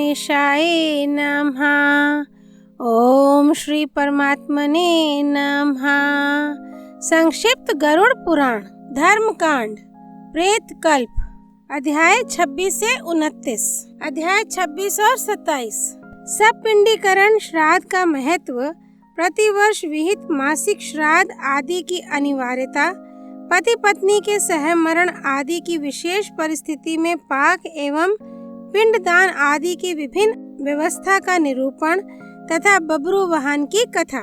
गणेशाय नमः। ओम श्री परमात्मने नमः। संक्षिप्त गरुड़ पुराण धर्मकांड प्रेत कल्प अध्याय 26 से 29। अध्याय 26 और 27। सपिंडीकरण श्राद्ध का महत्व, प्रतिवर्ष विहित मासिक श्राद्ध आदि की अनिवार्यता, पति पत्नी के सहमरण आदि की विशेष परिस्थिति में पाक एवं पिंडदान आदि की विभिन्न व्यवस्था का निरूपण तथा बबरू वाहन की कथा।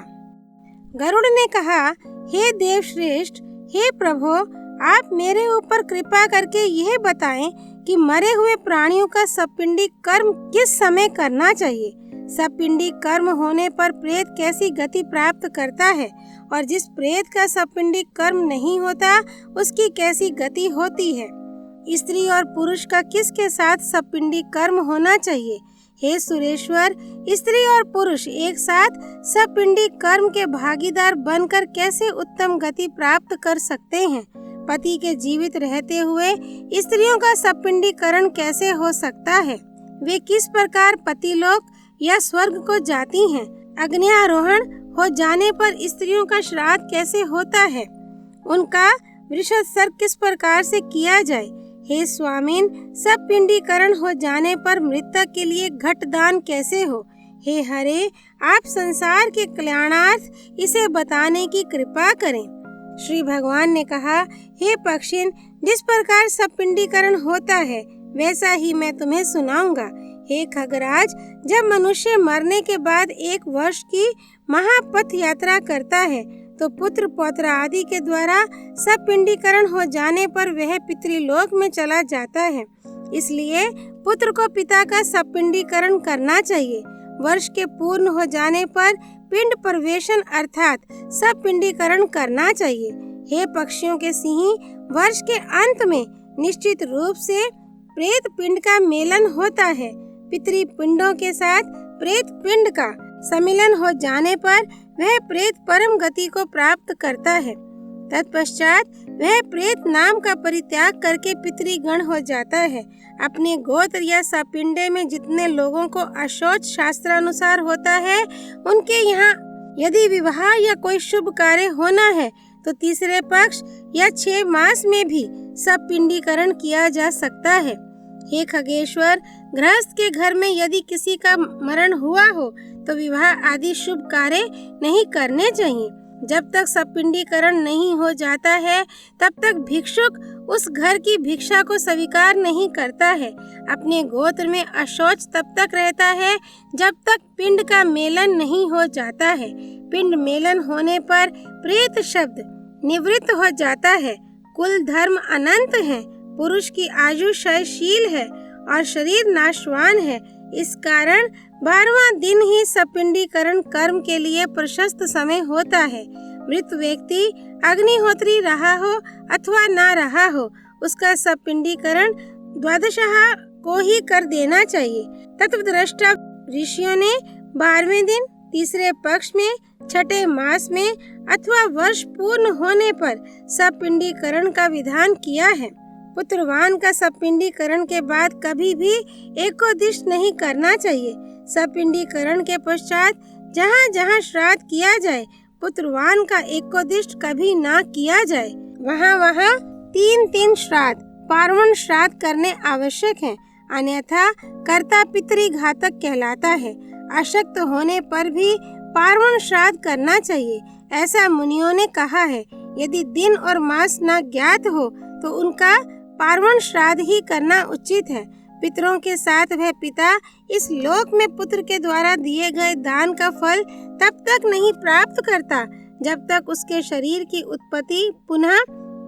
गरुड़ ने कहा, हे देवश्रेष्ठ, हे प्रभु, आप मेरे ऊपर कृपा करके यह बताएं कि मरे हुए प्राणियों का सपिंडी कर्म किस समय करना चाहिए। सपिंडी कर्म होने पर प्रेत कैसी गति प्राप्त करता है और जिस प्रेत का सपिंडी कर्म नहीं होता उसकी कैसी गति होती है। स्त्री और पुरुष का किसके साथ सपिंडी कर्म होना चाहिए। हे सुरेश्वर, स्त्री और पुरुष एक साथ सपिंडी कर्म के भागीदार बनकर कैसे उत्तम गति प्राप्त कर सकते हैं। पति के जीवित रहते हुए स्त्रियों का सपिंडीकरण कैसे हो सकता है। वे किस प्रकार पतिलोक या स्वर्ग को जाती हैं। अग्न्यारोहण हो जाने पर स्त्रियों का श्राद्ध कैसे होता है। उनका वृषोत्सर्ग किस प्रकार से किया जाए। हे स्वामीन, सब पिंडीकरण हो जाने पर मृतक के लिए घटदान कैसे हो। हे हरे, आप संसार के कल्याणार्थ इसे बताने की कृपा करें। श्री भगवान ने कहा, हे पक्षिन, जिस प्रकार सब पिंडीकरण होता है वैसा ही मैं तुम्हें सुनाऊंगा। हे खगराज, जब मनुष्य मरने के बाद 1 वर्ष की महापथ यात्रा करता है तो पुत्र पौत्र आदि के द्वारा सब पिंडीकरण हो जाने पर वह पितृलोक में चला जाता है। इसलिए पुत्र को पिता का सब पिंडीकरण करना चाहिए। वर्ष के पूर्ण हो जाने पर पिंड प्रवेशन अर्थात सब पिंडीकरण करना चाहिए। हे पक्षियों के सिंह, वर्ष के अंत में निश्चित रूप से प्रेत पिंड का मेलन होता है। पितृपिंडों के साथ प्रेत पिंड का सम्मिलन हो जाने पर वह प्रेत परम गति को प्राप्त करता है। तत्पश्चात वह प्रेत नाम का परित्याग करके पितृगण हो जाता है। अपने गोत्र या सपिंडे में जितने लोगों को अशौच शास्त्रानुसार होता है, उनके यहाँ यदि विवाह या कोई शुभ कार्य होना है तो तीसरे पक्ष या 6 मास में भी सब पिंडीकरण किया जा सकता है। हे खगेश्वर, गृहस्थ के घर में यदि किसी का मरण हुआ हो तो विवाह आदि शुभ कार्य नहीं करने चाहिए। जब तक सपिंडीकरण नहीं हो जाता है तब तक भिक्षुक उस घर की भिक्षा को स्वीकार नहीं करता है। अपने गोत्र में अशौच तब तक रहता है जब तक पिंड का मेलन नहीं हो जाता है। पिंड मेलन होने पर प्रेत शब्द निवृत्त हो जाता है। कुल धर्म अनंत है। पुरुष की आयु क्षयशील है और शरीर नाशवान है। इस कारण 12वां दिन ही सपिंडीकरण कर्म के लिए प्रशस्त समय होता है। मृत व्यक्ति अग्निहोत्री रहा हो अथवा ना रहा हो, उसका सपिंडीकरण द्वादशः को ही कर देना चाहिए। तत्वदृष्टा ऋषियों ने 12वें दिन, तीसरे पक्ष में, 6ठे मास में अथवा वर्ष पूर्ण होने पर सपिंडीकरण का विधान किया है। पुत्रवान का सपिंडीकरण के बाद कभी भी एकोदिष्ट नहीं करना चाहिए। सपिंडीकरण के पश्चात जहाँ जहाँ श्राद्ध किया जाए, पुत्रवान का एकोदिष्ट कभी ना किया जाए। वहाँ वहाँ 3 श्राद्ध पार्वण श्राद्ध करने आवश्यक हैं, अन्यथा कर्ता पितृघातक कहलाता है। अशक्त होने पर भी पार्वण श्राद्ध करना चाहिए, ऐसा मुनियों ने कहा है। यदि दिन और मास न ज्ञात हो तो उनका पार्वण श्राद्ध ही करना उचित है। पितरों के साथ वह पिता इस लोक में पुत्र के द्वारा दिए गए दान का फल तब तक नहीं प्राप्त करता जब तक उसके शरीर की उत्पत्ति पुनः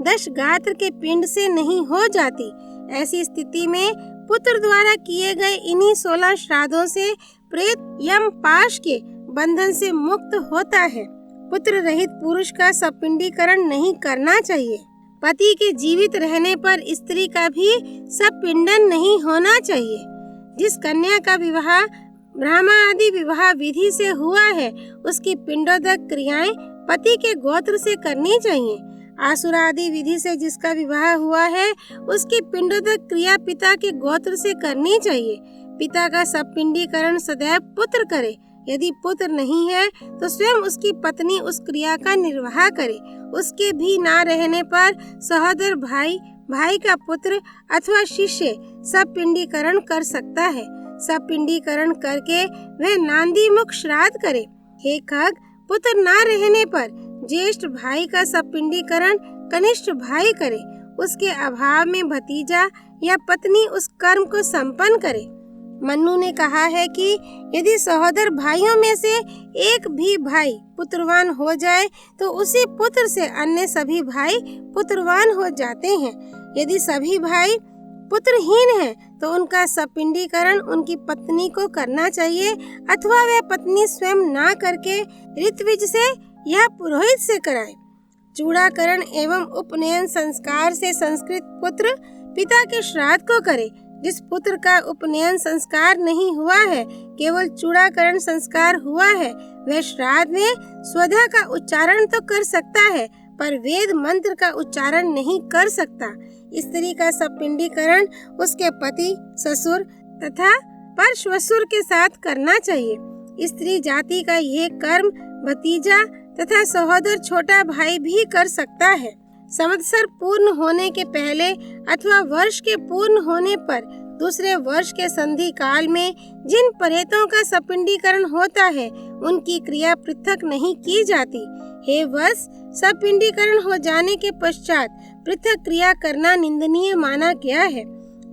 10 गात्र के पिंड से नहीं हो जाती। ऐसी स्थिति में पुत्र द्वारा किए गए इन्हीं 16 श्राद्धों से प्रेत यम पाश के बंधन से मुक्त होता है। पुत्र रहित पुरुष का सपिंडीकरण नहीं करना चाहिए। पति के जीवित रहने पर स्त्री का भी सपिंडन नहीं होना चाहिए। जिस कन्या का विवाह ब्राह्मण आदि विवाह विधि से हुआ है, उसकी पिंडोदक क्रियाएं पति के गोत्र से करनी चाहिए। आसुर आदि विधि से जिसका विवाह हुआ है, उसकी पिंडोदक क्रिया पिता के गोत्र से करनी चाहिए। पिता का सपिंडीकरण सदैव पुत्र करे। यदि पुत्र नहीं है तो स्वयं उसकी पत्नी उस क्रिया का निर्वाह करे। उसके भी ना रहने पर सहोदर भाई, भाई का पुत्र अथवा शिष्य सपिंडीकरण कर सकता है। सपिंडीकरण करके वह नांदी मुख श्राद्ध करे। हे खग, पुत्र ना रहने पर ज्येष्ठ भाई का सपिंडीकरण कनिष्ठ भाई करे। उसके अभाव में भतीजा या पत्नी उस कर्म को संपन्न करे। मन्नु ने कहा है कि यदि सहोदर भाइयों में से एक भी भाई पुत्रवान हो जाए तो उसी पुत्र से अन्य सभी भाई पुत्रवान हो जाते हैं। यदि सभी भाई पुत्रहीन हैं तो उनका सपिंडीकरण उनकी पत्नी को करना चाहिए अथवा वह पत्नी स्वयं ना करके ऋत्विज से या पुरोहित से कराए। चूड़ाकरण एवं उपनयन संस्कार से संस्कृत पुत्र पिता के श्राद्ध को करे। जिस पुत्र का उपनयन संस्कार नहीं हुआ है, केवल चूड़ाकरण संस्कार हुआ है, वह श्राद्ध में स्वधा का उच्चारण तो कर सकता है पर वेद मंत्र का उच्चारण नहीं कर सकता। स्त्री का सपिंडीकरण उसके पति, ससुर तथा परश्वसुर के साथ करना चाहिए। स्त्री जाति का यह कर्म भतीजा तथा सहोदर छोटा भाई भी कर सकता है। संवत्सर पूर्ण होने के पहले अथवा वर्ष के पूर्ण होने पर दूसरे वर्ष के संधि काल में जिन प्रेतों का सपिंडीकरण होता है उनकी क्रिया पृथक नहीं की जाती। हे वत्स, सपिंडीकरण हो जाने के पश्चात पृथक क्रिया करना निंदनीय माना गया है।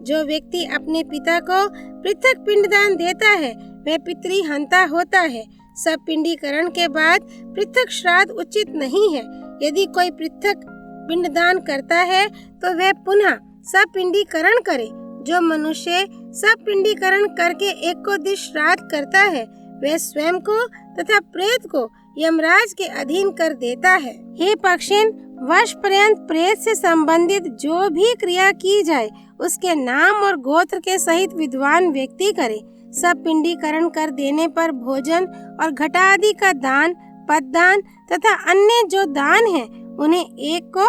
जो व्यक्ति अपने पिता को पृथक पिंडदान देता है वह पितृहंता होता है। सपिंडीकरण के बाद पृथक श्राद्ध उचित नहीं है। यदि कोई पृथक पिंडदान करता है तो वह पुनः सपिंडीकरण करे। जो मनुष्य सपिंडीकरण करके एकोदिश श्राद्ध करता है वह स्वयं को तथा प्रेत को यमराज के अधीन कर देता है। हे पक्षिन, वर्ष पर्यंत प्रेत से संबंधित जो भी क्रिया की जाए उसके नाम और गोत्र के सहित विद्वान व्यक्ति करे। सपिंडीकरण कर देने पर भोजन और घटादि का दान, पददान तथा अन्य जो दान है उन्हें एक को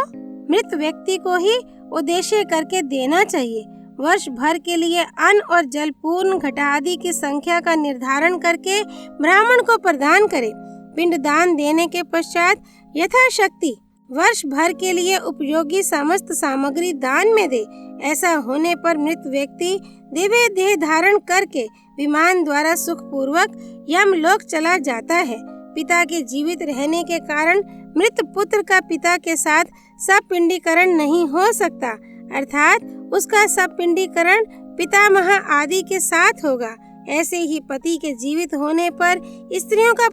मृत व्यक्ति को ही उद्देश्य करके देना चाहिए। वर्ष भर के लिए अन्न और जल पूर्ण घटादि की संख्या का निर्धारण करके ब्राह्मण को प्रदान करे। पिंडदान देने के पश्चात यथाशक्ति वर्ष भर के लिए उपयोगी समस्त सामग्री दान में दे। ऐसा होने पर मृत व्यक्ति दिव्य देह धारण करके विमान द्वारा सुख पूर्वक यमलोक चला जाता है। पिता के जीवित रहने के कारण मृत पुत्र का पिता के साथ सपिंडीकरण नहीं हो सकता, अर्थात उसका सपिंडीकरण पितामह आदि के साथ होगा। ऐसे ही पति के जीवित होने पर स्त्रियों का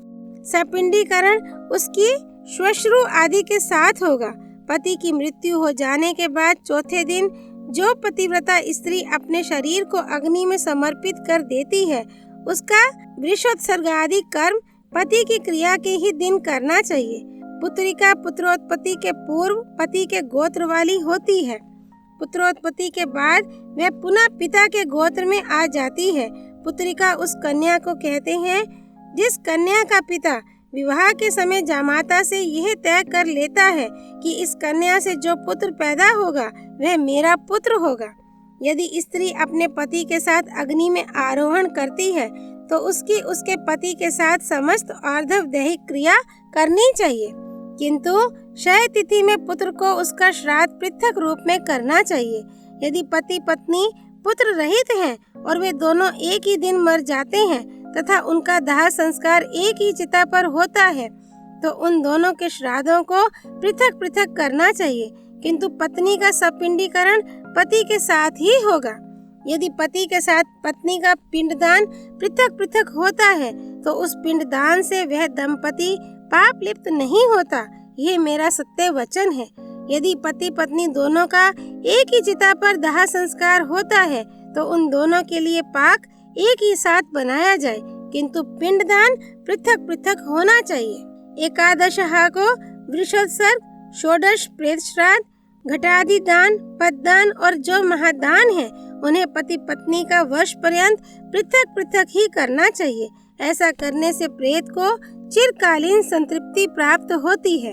सपिंडीकरण उसकी श्वश्रु आदि के साथ होगा। पति की मृत्यु हो जाने के बाद चौथे दिन जो पतिव्रता स्त्री अपने शरीर को अग्नि में समर्पित कर देती है उसका वृषोत्सर्ग आदि कर्म पति की क्रिया के ही दिन करना चाहिए। पुत्रिका पुत्रोत्पत्ति के पूर्व पति के गोत्र वाली होती है। पुत्रोत्पत्ति के बाद वह पुनः पिता के गोत्र में आ जाती है। पुत्रिका उस कन्या को कहते हैं जिस कन्या का पिता विवाह के समय जामाता से यह तय कर लेता है कि इस कन्या से जो पुत्र पैदा होगा वह मेरा पुत्र होगा। यदि स्त्री अपने पति के साथ अग्नि में आरोहण करती है तो उसके पति के साथ समस्त अर्धव दैहिक क्रिया करनी चाहिए, किंतु क्षय तिथि में पुत्र को उसका श्राद्ध पृथक रूप में करना चाहिए। यदि पति पत्नी पुत्र रहित हैं और वे दोनों एक ही दिन मर जाते हैं तथा उनका दाह संस्कार एक ही चिता पर होता है तो उन दोनों के श्राद्धों को पृथक पृथक करना चाहिए, किंतु पत्नी का सपिंडीकरण पति के साथ ही होगा। यदि पति के साथ पत्नी का पिंडदान पृथक पृथक होता है तो उस पिंडदान से वह दंपति पाप लिप्त नहीं होता। ये मेरा सत्य वचन है। यदि पति पत्नी दोनों का एक ही चिता पर दाह संस्कार होता है तो उन दोनों के लिए पाक एक ही साथ बनाया जाए, किंतु पिंडदान पृथक पृथक होना चाहिए। एकादशहा को वृषोत्सर्ग, षोडश प्रेत श्राद्ध, घटादि दान, पददान और जो महादान है उन्हें पति पत्नी का वर्ष पर्यंत पृथक पृथक ही करना चाहिए। ऐसा करने से प्रेत को चिरकालीन संतृप्ति प्राप्त होती है।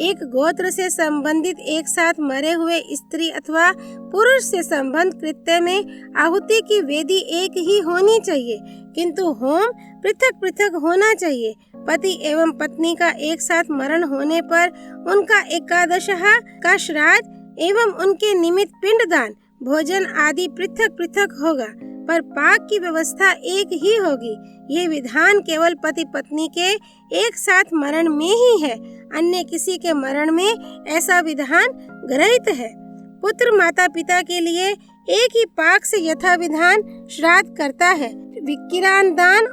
एक गोत्र से संबंधित एक साथ मरे हुए स्त्री अथवा पुरुष से संबंध कृत्य में आहुति की वेदी एक ही होनी चाहिए, किंतु होम पृथक पृथक होना चाहिए। पति एवं पत्नी का एक साथ मरण होने पर उनका एकादशः का श्राद्ध एवं उनके निमित्त पिंडदान, भोजन आदि पृथक पृथक होगा, पर पाक की व्यवस्था एक ही होगी। ये विधान केवल पति पत्नी के एक साथ मरण में ही है, अन्य किसी के मरण में ऐसा विधान गृहीत है। पुत्र माता पिता के लिए एक ही पाक से यथा विधान श्राद्ध करता है। विकिरण दान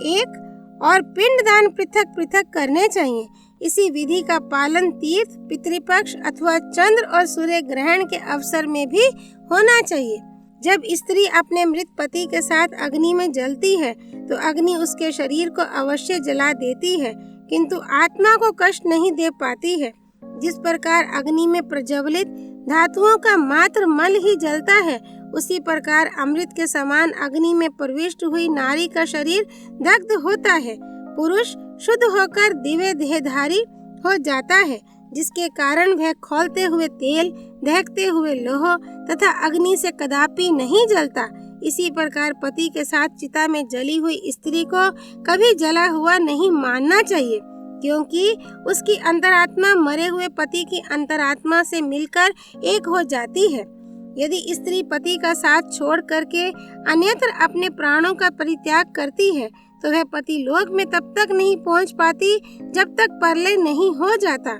एक और पिंड दान पृथक पृथक करने चाहिए। इसी विधि का पालन तीर्थ, पितृपक्ष अथवा चंद्र और सूर्य ग्रहण के अवसर में भी होना चाहिए। जब स्त्री अपने मृत पति के साथ अग्नि में जलती है तो अग्नि उसके शरीर को अवश्य जला देती है, किंतु आत्मा को कष्ट नहीं दे पाती है। जिस प्रकार अग्नि में प्रज्वलित धातुओं का मात्र मल ही जलता है, उसी प्रकार अमृत के समान अग्नि में प्रविष्ट हुई नारी का शरीर दग्ध होता है। पुरुष शुद्ध होकर दिव्य देहधारी हो जाता है, जिसके कारण वह खौलते हुए तेल, दहकते हुए लोह तथा अग्नि से कदापि नहीं जलता। इसी प्रकार पति के साथ चिता में जली हुई स्त्री को कभी जला हुआ नहीं मानना चाहिए, क्योंकि उसकी अंतरात्मा मरे हुए पति की अंतरात्मा से मिलकर एक हो जाती है। यदि स्त्री पति का साथ छोड़ करके अन्यत्र अपने प्राणों का परित्याग करती है तो वह पति लोक में तब तक नहीं पहुंच पाती जब तक परलय नहीं हो जाता।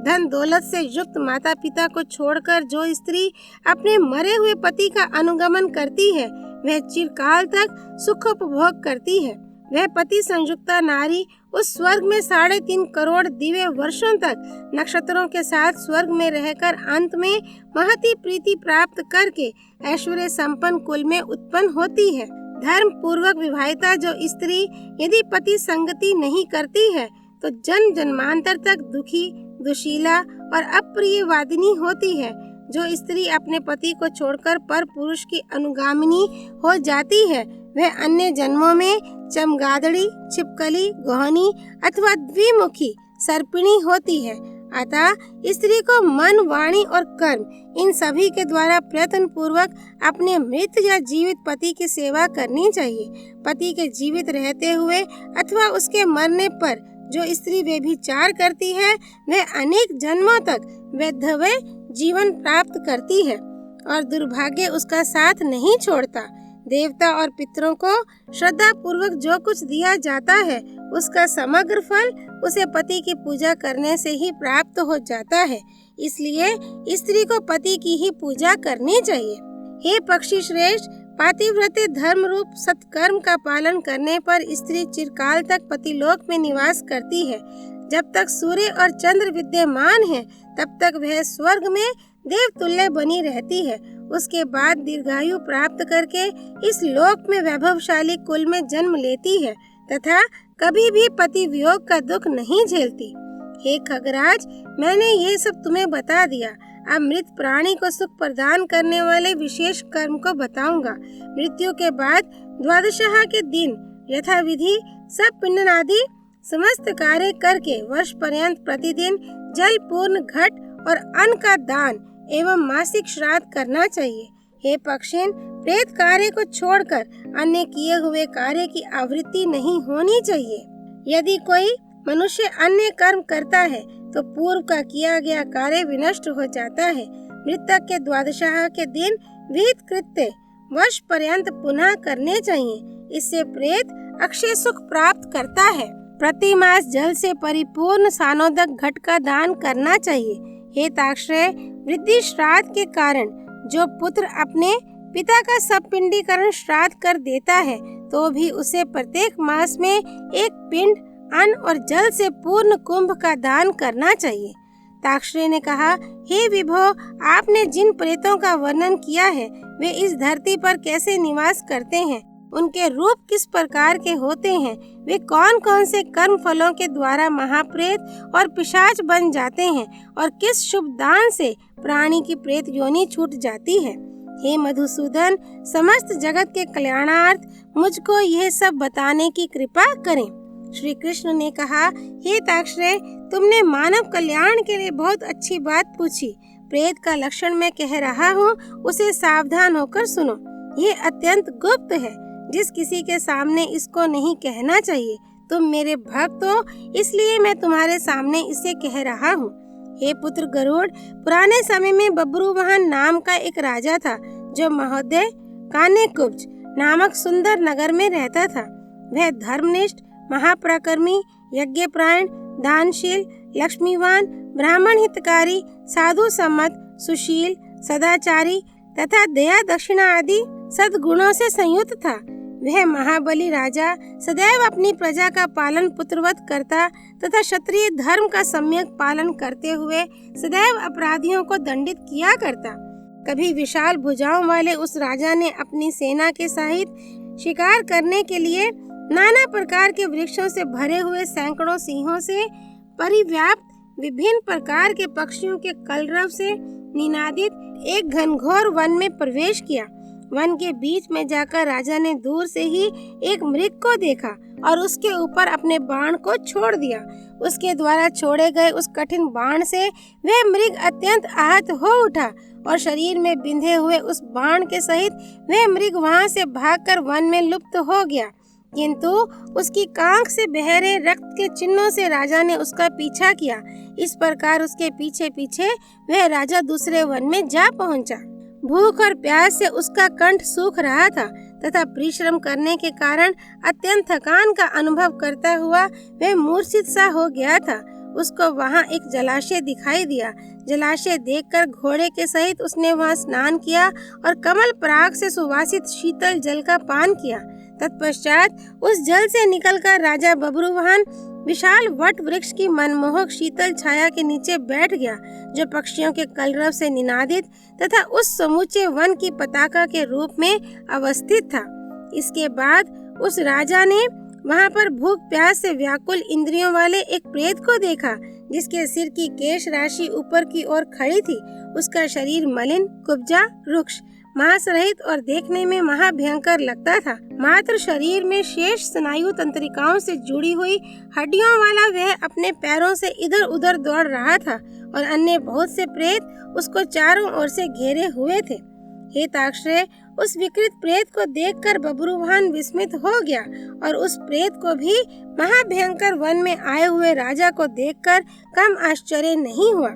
धन दौलत से युक्त माता पिता को छोड़कर जो स्त्री अपने मरे हुए पति का अनुगमन करती है वह चिरकाल तक सुखोपभोग करती है। वह पति संयुक्ता नारी उस स्वर्ग में 3.5 करोड़ दिव्य वर्षों तक नक्षत्रों के साथ स्वर्ग में रहकर अंत में महती प्रीति प्राप्त करके ऐश्वर्य संपन्न कुल में उत्पन्न होती है। धर्म पूर्वक विवाहिता जो स्त्री यदि पति संगति नहीं करती है तो जन्म जन्मांतर तक दुखी, दुशीला और अप्रियवादिनी होती है। जो स्त्री अपने पति को छोड़कर पर पुरुष की अनुगामिनी हो जाती है वह अन्य जन्मों में चमगादड़ी, छिपकली, गोहनी अथवा द्विमुखी सर्पिणी होती है। अतः स्त्री को मन, वाणी और कर्म इन सभी के द्वारा प्रयत्न पूर्वक अपने मृत या जीवित पति की सेवा करनी चाहिए। पति के जीवित रहते हुए अथवा उसके मरने पर जो स्त्री व्यभिचार करती है वह अनेक जन्मों तक वैधव्य जीवन प्राप्त करती है और दुर्भाग्य उसका साथ नहीं छोड़ता। देवता और पितरों को श्रद्धा पूर्वक जो कुछ दिया जाता है उसका समग्र फल उसे पति की पूजा करने से ही प्राप्त हो जाता है। इसलिए स्त्री को पति की ही पूजा करनी चाहिए। हे पक्षी श्रेष्ठ, पातिव्रत्य धर्म रूप सत्कर्म का पालन करने पर स्त्री चिरकाल तक पतिलोक में निवास करती है। जब तक सूर्य और चंद्र विद्यमान है तब तक वह स्वर्ग में देवतुल्य बनी रहती है। उसके बाद दीर्घायु प्राप्त करके इस लोक में वैभवशाली कुल में जन्म लेती है तथा कभी भी पति वियोग का दुख नहीं झेलती। हे खगराज, मैंने ये सब तुम्हें बता दिया। अब मृत प्राणी को सुख प्रदान करने वाले विशेष कर्म को बताऊंगा। मृत्यु के बाद द्वादशः के दिन यथाविधि सब पिंड आदि समस्त कार्य करके वर्ष पर्यंत प्रतिदिन जल पूर्ण घट और अन्न का दान एवं मासिक श्राद्ध करना चाहिए। हे पक्षिन, प्रेत कार्य को छोड़कर अन्य किए हुए कार्य की आवृत्ति नहीं होनी चाहिए। यदि कोई मनुष्य अन्य कर्म करता है तो पूर्व का किया गया कार्य विनष्ट हो जाता है। मृतक के द्वादशः के दिन विहित कृत्य वर्ष पर्यंत पुनः करने चाहिए। इससे प्रेत अक्षय सुख प्राप्त करता है। प्रति मास जल से परिपूर्ण सानोदक घट का दान करना चाहिए। हे ताक्षय, वृद्धि श्राद्ध के कारण जो पुत्र अपने पिता का सपिंडीकरण श्राद्ध कर देता है तो भी उसे प्रत्येक मास में एक पिंड अन्न और जल से पूर्ण कुंभ का दान करना चाहिए। ताक्षय ने कहा, हे विभो, आपने जिन प्रेतों का वर्णन किया है वे इस धरती पर कैसे निवास करते हैं, उनके रूप किस प्रकार के होते हैं, वे कौन कौन से कर्म फलों के द्वारा महाप्रेत और पिशाच बन जाते हैं और किस शुभ दान से प्राणी की प्रेत योनि छूट जाती है। हे मधुसूदन, समस्त जगत के कल्याणार्थ मुझको यह सब बताने की कृपा करें। श्री कृष्ण ने कहा, हे ताक्षय, तुमने मानव कल्याण के लिए बहुत अच्छी बात पूछी। प्रेत का लक्षण मैं कह रहा हूँ, उसे सावधान होकर सुनो। ये अत्यंत गुप्त है, जिस किसी के सामने इसको नहीं कहना चाहिए। तुम मेरे भक्त हो, इसलिए मैं तुम्हारे सामने इसे कह रहा हूँ। हे पुत्र गरुड़, पुराने समय में बब्रुवाहन नाम का एक राजा था, जो महोदय कान्यकुब्ज नामक सुंदर नगर में रहता था। वह धर्मनिष्ठ, महापराक्रमी, यज्ञपरायण, दानशील, लक्ष्मीवान, ब्राह्मण हितकारी, साधु सम्मत, सुशील, सदाचारी तथा दया दक्षिणा आदि सद्गुणों से संयुक्त था। वह महाबली राजा सदैव अपनी प्रजा का पालन पुत्रवत करता तथा क्षत्रिय धर्म का सम्यक पालन करते हुए सदैव अपराधियों को दंडित किया करता। कभी विशाल भुजाओं वाले उस राजा ने अपनी सेना के सहित शिकार करने के लिए नाना प्रकार के वृक्षों से भरे हुए सैकड़ों सिंहों से परिव्याप्त विभिन्न प्रकार के पक्षियों के कलरव से निनादित एक घनघोर वन में प्रवेश किया। वन के बीच में जाकर राजा ने दूर से ही एक मृग को देखा और उसके ऊपर अपने बाण को छोड़ दिया। उसके द्वारा छोड़े गए उस कठिन बाण से वह मृग अत्यंत आहत हो उठा और शरीर में बिंधे हुए उस बाण के सहित वह मृग वहां से भागकर वन में लुप्त हो गया। किंतु उसकी कांख से बहरे रक्त के चिन्हों से राजा ने उसका पीछा किया। इस प्रकार उसके पीछे पीछे वह राजा दूसरे वन में जा पहुंचा। भूख और प्यास से उसका कंठ सूख रहा था तथा परिश्रम करने के कारण अत्यंत थकान का अनुभव करता हुआ वह मूर्छित सा हो गया था। उसको वहां एक जलाशय दिखाई दिया। जलाशय देखकर घोड़े के सहित उसने वहां स्नान किया और कमल पराग से सुवासित शीतल जल का पान किया। तत्पश्चात उस जल से निकलकर राजा बब्रुवाहन विशाल वट वृक्ष की मनमोहक शीतल छाया के नीचे बैठ गया, जो पक्षियों के कलरव से निनादित तथा उस समूचे वन की पताका के रूप में अवस्थित था। इसके बाद उस राजा ने वहां पर भूख प्यास से व्याकुल इंद्रियों वाले एक प्रेत को देखा, जिसके सिर की केश राशि ऊपर की ओर खड़ी थी। उसका शरीर मलिन, कुब्जा, रुक्ष, मांस रहित और देखने में महाभयंकर लगता था। मात्र शरीर में शेष स्नायु तंत्रिकाओं से जुड़ी हुई हड्डियों वाला वह अपने पैरों से इधर उधर दौड़ रहा था और अन्य बहुत से प्रेत उसको चारों ओर से घेरे हुए थे। हे ताक्षय, उस विकृत प्रेत को देखकर बब्रुवाहन विस्मित हो गया और उस प्रेत को भी महाभयंकर वन में आए हुए राजा को देखकर कम आश्चर्य नहीं हुआ।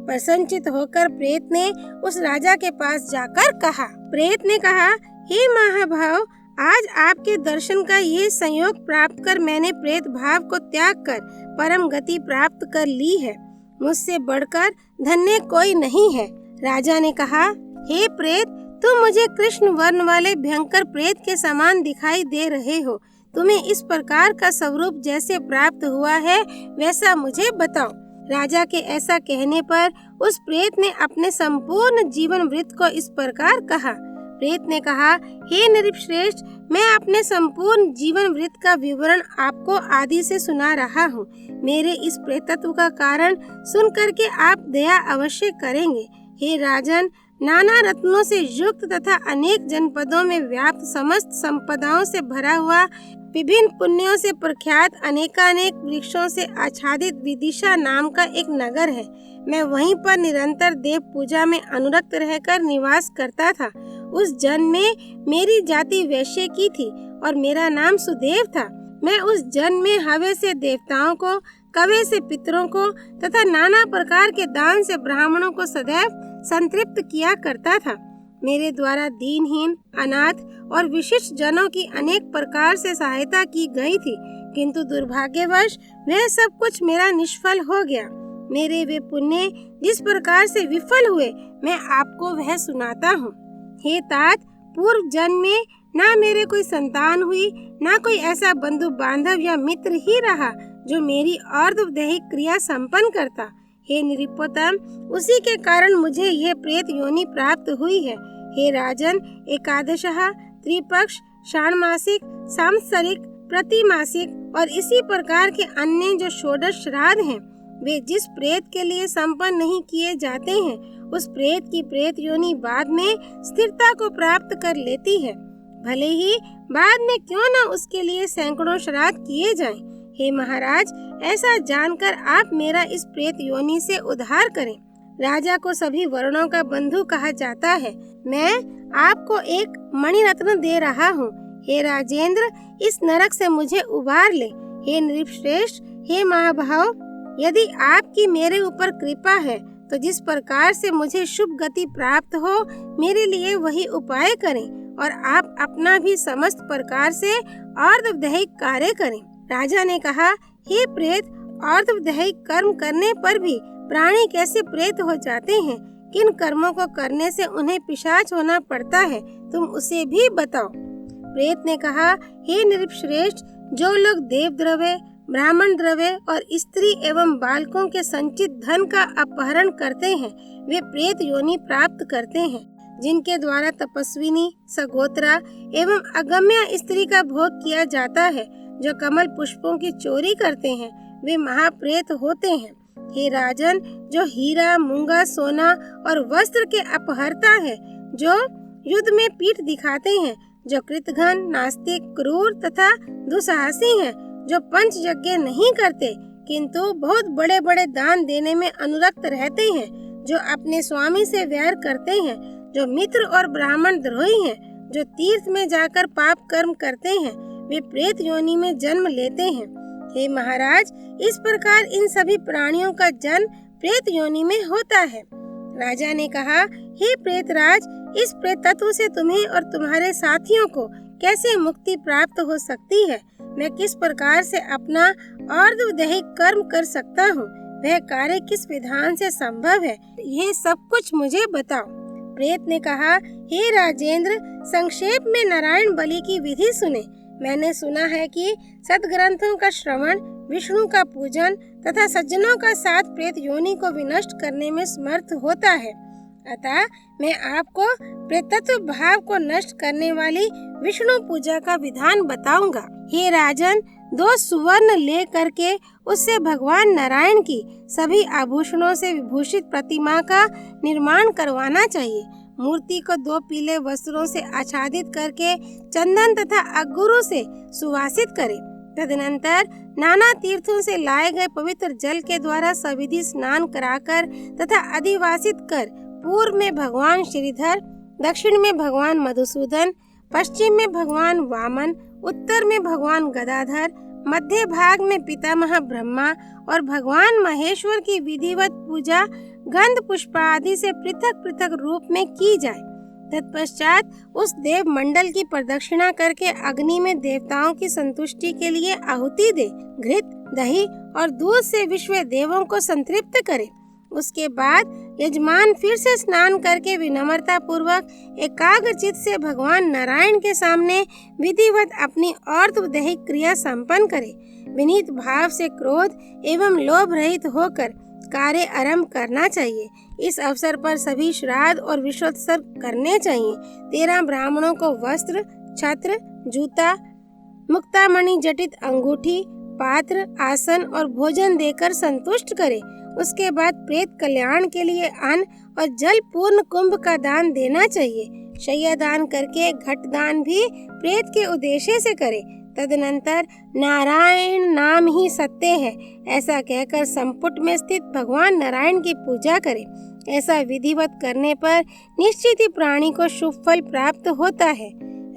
प्रसन्नचित होकर प्रेत ने उस राजा के पास जाकर कहा। प्रेत ने कहा, हे महाभाव, आज आपके दर्शन का ये संयोग प्राप्त कर मैंने प्रेत भाव को त्याग कर परम गति प्राप्त कर ली है। मुझसे बढ़कर धन्य कोई नहीं है। राजा ने कहा, हे प्रेत, तुम मुझे कृष्ण वर्ण वाले भयंकर प्रेत के समान दिखाई दे रहे हो। तुम्हें इस प्रकार का स्वरूप जैसे प्राप्त हुआ है वैसा मुझे बताओ। राजा के ऐसा कहने पर उस प्रेत ने अपने संपूर्ण जीवन वृत्त को इस प्रकार कहा। प्रेत ने कहा, हे नृपश्रेष्ठ, मैं अपने संपूर्ण जीवन वृत्त का विवरण आपको आदि से सुना रहा हूँ। मेरे इस प्रेतत्व का कारण सुन करके आप दया अवश्य करेंगे। हे राजन, नाना रत्नों से युक्त तथा अनेक जनपदों में व्याप्त समस्त संपदाओं से भरा हुआ, विभिन्न पुण्यों से प्रख्यात अनेकानेक वृक्षों से आच्छादित विदिशा नाम का एक नगर है। मैं वहीं पर निरंतर देव पूजा में अनुरक्त रहकर निवास करता था। उस जन में मेरी जाति वैश्य की थी और मेरा नाम सुदेव था। मैं उस जन में हवे से देवताओं को, कवे से पितरों को तथा नाना प्रकार के दान से ब्राह्मणों को सदैव संतृप्त किया करता था। मेरे द्वारा दीनहीन, अनाथ और विशिष्ट जनों की अनेक प्रकार से सहायता की गई थी, किंतु दुर्भाग्यवश वह सब कुछ मेरा निष्फल हो गया। मेरे वे पुण्य जिस प्रकार से विफल हुए, मैं आपको वह सुनाता हूँ। हे तात, पूर्व जन्म में ना मेरे कोई संतान हुई, ना कोई ऐसा बंधु बांधव या मित्र ही रहा जो मेरी अर्धदैहिक क्रिया संपन्न करता। हे नृपोत्तम, उसी के कारण मुझे यह प्रेत योनि प्राप्त हुई है। हे राजन, एकादशः, त्रिपक्ष, षाण्मासिक, सांवत्सरिक, प्रतिमासिक और इसी प्रकार के अन्य जो षोडश श्राद्ध हैं, वे जिस प्रेत के लिए संपन्न नहीं किए जाते हैं, उस प्रेत की प्रेत योनि बाद में स्थिरता को प्राप्त कर लेती है। भले ही बाद में क्यों न उसके लिए सैकड़ों श्राद्ध किए जाएं। हे महाराज, ऐसा जानकर आप मेरा इस प्रेत योनि से उद्धार करें। राजा को सभी वर्णों का बंधु कहा जाता है। मैं आपको एक मणिरत्न दे रहा हूँ। हे राजेंद्र, इस नरक से मुझे उबार ले। हे नृपश्रेष्ठ, हे महाभाव, यदि आपकी मेरे ऊपर कृपा है तो जिस प्रकार से मुझे शुभ गति प्राप्त हो, मेरे लिए वही उपाय करें और आप अपना भी समस्त प्रकार से अर्धदैहिक कार्य करें। राजा ने कहा, हे प्रेत, अर्धदैहिक कर्म करने पर भी प्राणी कैसे प्रेत हो जाते हैं? किन कर्मों को करने से उन्हें पिशाच होना पड़ता है? तुम उसे भी बताओ। प्रेत ने कहा, हे नृपश्रेष्ठ, जो लोग देव द्रव्य, ब्राह्मण द्रव्य और स्त्री एवं बालकों के संचित धन का अपहरण करते हैं, वे प्रेत योनि प्राप्त करते हैं। जिनके द्वारा तपस्विनी, सगोत्रा एवं अगम्य स्त्री का भोग किया जाता है, जो कमल पुष्पों की चोरी करते हैं, वे महाप्रेत होते हैं। हे राजन, जो हीरा, मूंगा, सोना और वस्त्र के अपहरता है, जो युद्ध में पीठ दिखाते हैं, जो कृतघ्न, नास्तिक, क्रूर तथा दुस्साहसी हैं, जो पंच यज्ञ नहीं करते किंतु बहुत बड़े बड़े दान देने में अनुरक्त रहते हैं, जो अपने स्वामी से वैर करते हैं, जो मित्र और ब्राह्मण द्रोही हैं, जो तीर्थ में जाकर पाप कर्म करते हैं, वे प्रेत योनि में जन्म लेते हैं। हे महाराज, इस प्रकार इन सभी प्राणियों का जन्म प्रेत योनि में होता है। राजा ने कहा, हे प्रेतराज, इस प्रेत तत्व से तुम्हें और तुम्हारे साथियों को कैसे मुक्ति प्राप्त हो सकती है? मैं किस प्रकार से अपना अर्धदैहिक कर्म कर सकता हूँ? वह कार्य किस विधान से संभव है? ये सब कुछ मुझे बताओ। प्रेत ने कहा, हे राजेंद्र, संक्षेप में नारायण बलि की विधि सुने। मैंने सुना है कि सदग्रंथों का श्रवण, विष्णु का पूजन तथा सज्जनों का साथ प्रेत योनि को विनष्ट करने में समर्थ होता है। अतः मैं आपको प्रेतत्व भाव को नष्ट करने वाली विष्णु पूजा का विधान बताऊंगा। हे राजन, 2 सुवर्ण ले करके उससे भगवान नारायण की सभी आभूषणों से विभूषित प्रतिमा का निर्माण करवाना चाहिए। मूर्ति को 2 पीले वस्त्रों से आच्छादित करके चंदन तथा अगुरु से सुवासित करे। तदनंतर नाना तीर्थों से लाए गए पवित्र जल के द्वारा सविधि स्नान कराकर तथा अधिवासित कर पूर्व में भगवान श्रीधर, दक्षिण में भगवान मधुसूदन, पश्चिम में भगवान वामन, उत्तर में भगवान गदाधर, मध्य भाग में पितामह ब्रह्मा और भगवान महेश्वर की विधिवत पूजा गंध पुष्प आदि से पृथक पृथक रूप में की जाए। तत्पश्चात उस देव मंडल की प्रदक्षिणा करके अग्नि में देवताओं की संतुष्टि के लिए आहुति दे। घृत, दही और दूध से विश्व देवों को संतृप्त करे। उसके बाद यजमान फिर से स्नान करके विनम्रता पूर्वक एकाग्रचित से भगवान नारायण के सामने विधिवत अपनी अर्धदैहिक क्रिया संपन्न करे। विनीत भाव से क्रोध एवं लोभ रहित होकर कार्य आरंभ करना चाहिए। इस अवसर पर सभी श्राद्ध और विश्वोत्सव करने चाहिए। 13 ब्राह्मणों को वस्त्र, छत्र, जूता, मुक्तामणि जटित अंगूठी, पात्र, आसन और भोजन देकर संतुष्ट करे। उसके बाद प्रेत कल्याण के लिए अन्न और जल पूर्ण कुंभ का दान देना चाहिए। शय्या दान करके घट दान भी प्रेत के उद्देश्य से करे। तदनंतर नारायण नाम ही सत्य है ऐसा कहकर संपुट में स्थित भगवान नारायण की पूजा करे। ऐसा विधिवत करने पर निश्चित ही प्राणी को शुभ फल प्राप्त होता है।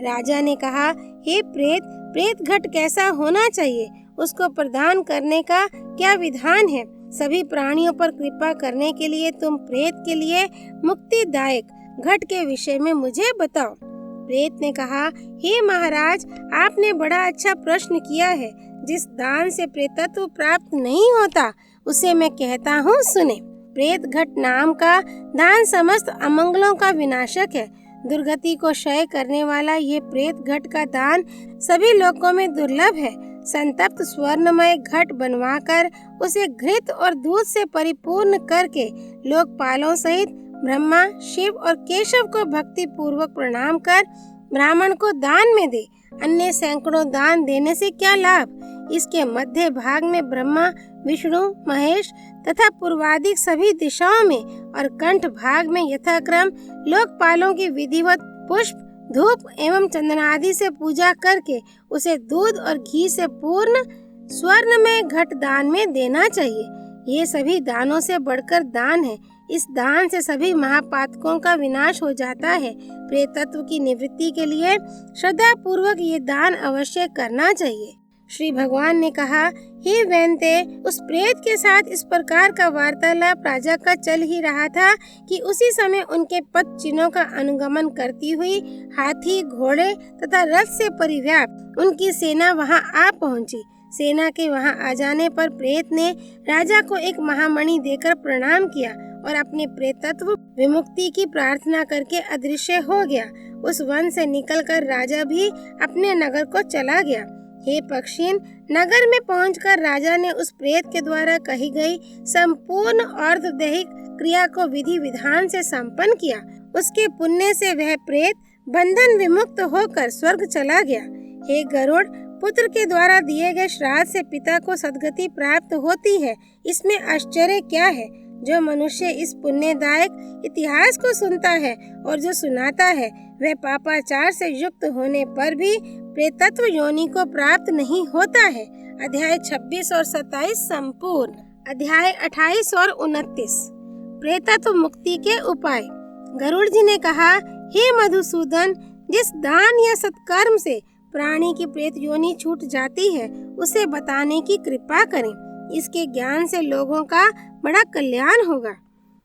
राजा ने कहा, हे प्रेत, प्रेत घट कैसा होना चाहिए? उसको प्रदान करने का क्या विधान है? सभी प्राणियों पर कृपा करने के लिए तुम प्रेत के लिए मुक्तिदायक घट के विषय में मुझे बताओ। प्रेत ने कहा, हे महाराज, आपने बड़ा अच्छा प्रश्न किया है। जिस दान से प्रेतत्व प्राप्त नहीं होता उसे मैं कहता हूँ, सुने। प्रेत घट नाम का दान समस्त अमंगलों का विनाशक है। दुर्गति को क्षय करने वाला ये प्रेत घट का दान सभी लोकों में दुर्लभ है। संतप्त स्वर्णमय घट बनवाकर उसे घृत और दूध से परिपूर्ण करके लोकपालों सहित ब्रह्मा, शिव और केशव को भक्ति पूर्वक प्रणाम कर ब्राह्मण को दान में दे। अन्य सैकड़ों दान देने से क्या लाभ? इसके मध्य भाग में ब्रह्मा, विष्णु, महेश तथा पूर्वादिक सभी दिशाओं में और कंठ भाग में यथाक्रम लोकपालों की विधिवत पुष्प, धूप एवं चंदनादि से पूजा करके उसे दूध और घी से पूर्ण स्वर्ण में घट दान में देना चाहिए। ये सभी दानों से बढ़कर दान है। इस दान से सभी महापातकों का विनाश हो जाता है। प्रेत तत्व की निवृत्ति के लिए श्रद्धा पूर्वक ये दान अवश्य करना चाहिए। श्री भगवान ने कहा, हे वैन्ते, उस प्रेत के साथ इस प्रकार का वार्तालाप राजा का चल ही रहा था कि उसी समय उनके पद चिन्हों का अनुगमन करती हुई हाथी, घोड़े तथा रथ से परिव्याप्त उनकी सेना वहां आ पहुंची। सेना के वहां आ जाने पर प्रेत ने राजा को एक महामणि देकर प्रणाम किया और अपने प्रेतत्व विमुक्ति की प्रार्थना करके अदृश्य हो गया। उस वन से निकलकर राजा भी अपने नगर को चला गया। हे पक्षीन, नगर में पहुंचकर राजा ने उस प्रेत के द्वारा कही गई संपूर्ण अर्धदैहिक क्रिया को विधि विधान से संपन्न किया। उसके पुण्य से वह प्रेत बंधन विमुक्त होकर स्वर्ग चला गया। हे गरुड़, पुत्र के द्वारा दिए गए श्राद्ध से पिता को सद्गति प्राप्त होती है। इसमें आश्चर्य क्या है? जो मनुष्य इस पुण्यदायक इतिहास को सुनता है और जो सुनाता है, वह पापाचार से युक्त होने पर भी प्रेतत्व योनि को प्राप्त नहीं होता है। अध्याय 26 और 27 संपूर्ण। अध्याय 28 और 29 प्रेतत्व मुक्ति के उपाय। गरुड़ जी ने कहा, हे मधुसूदन, जिस दान या सत्कर्म से प्राणी की प्रेत योनि छूट जाती है, उसे बताने की कृपा करें। इसके ज्ञान से लोगों का बड़ा कल्याण होगा।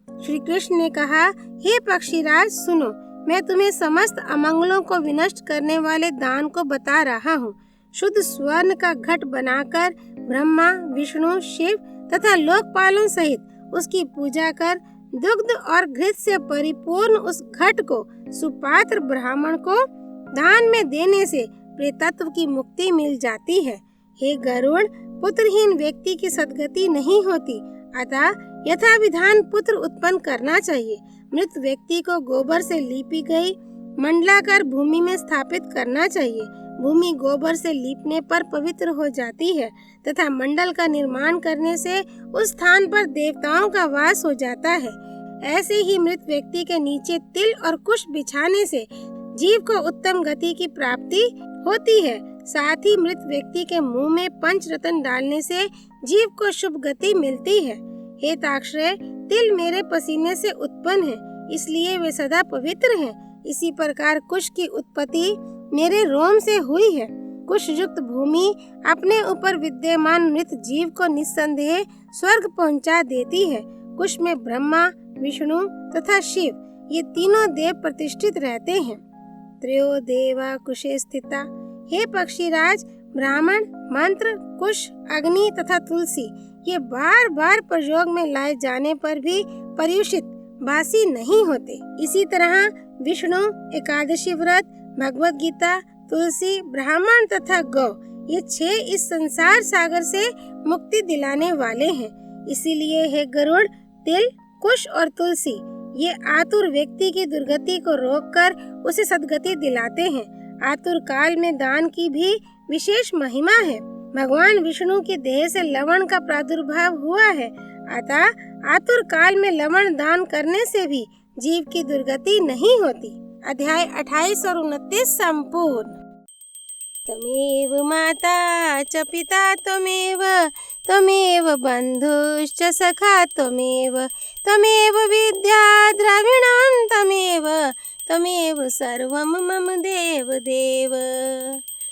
श्री कृष्ण ने कहा, हे पक्षीराज, सुनो, मैं तुम्हें समस्त अमंगलों को विनष्ट करने वाले दान को बता रहा हूँ। शुद्ध स्वर्ण का घट बनाकर ब्रह्मा, विष्णु, शिव तथा लोकपालों सहित उसकी पूजा कर दुग्ध और घृत से परिपूर्ण उस घट को सुपात्र ब्राह्मण को दान में देने से प्रेतत्व की मुक्ति मिल जाती है। हे गरुड़, पुत्रहीन व्यक्ति की सद्गति नहीं होती, अतः यथा विधान पुत्र उत्पन्न करना चाहिए। मृत व्यक्ति को गोबर से लीपी गई मंडलाकार भूमि में स्थापित करना चाहिए। भूमि गोबर से लीपने पर पवित्र हो जाती है तथा मंडल का निर्माण करने से उस स्थान पर देवताओं का वास हो जाता है। ऐसे ही मृत व्यक्ति के नीचे तिल और कुश बिछाने से जीव को उत्तम गति की प्राप्ति होती है। साथ ही मृत व्यक्ति के मुंह में पंच रत्न डालने से जीव को शुभ गति मिलती है। हे ताक्षय, तिल मेरे पसीने से उत्पन्न है, इसलिए वे सदा पवित्र हैं। इसी प्रकार कुश की उत्पत्ति मेरे रोम से हुई है। कुश युक्त भूमि अपने ऊपर विद्यमान मृत जीव को निस्संदेह स्वर्ग पहुंचा देती है। कुश में ब्रह्मा, विष्णु तथा शिव ये तीनों देव प्रतिष्ठित रहते हैं। त्रयो देवा कुशे स्थिता। हे पक्षीराज, ब्राह्मण, मंत्र, कुश, अग्नि तथा तुलसी ये बार बार प्रयोग में लाए जाने पर भी पर्युषित बासी नहीं होते। इसी तरह विष्णु, एकादशी व्रत, भगवत गीता, तुलसी, ब्राह्मण तथा गौ ये 6 इस संसार सागर से मुक्ति दिलाने वाले हैं। इसीलिए हे गरुड़, तिल, कुश और तुलसी ये आतुर व्यक्ति की दुर्गति को रोककर उसे सद्गति दिलाते हैं। आतुर काल में दान की भी विशेष महिमा है। भगवान विष्णु की देह से लवण का प्रादुर्भाव हुआ है, अतः आतुर काल में लवण दान करने से भी जीव की दुर्गति नहीं होती। अध्याय 28 और 29 संपूर्ण। तमेव माता च पिता त्वमेव, त्वमेव बन्धुश्च सखा त्वमेव, त्वमेव विद्या द्रविणं त्वमेव, त्वमेव सर्वं मम देव देव।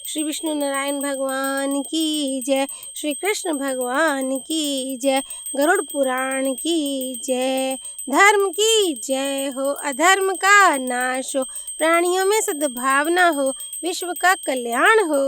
श्री विष्णु नारायण भगवान की जय। श्री कृष्ण भगवान की जय। गरुड़ पुराण की जय। धर्म की जय हो, अधर्म का नाश हो, प्राणियों में सद्भावना हो, विश्व का कल्याण हो।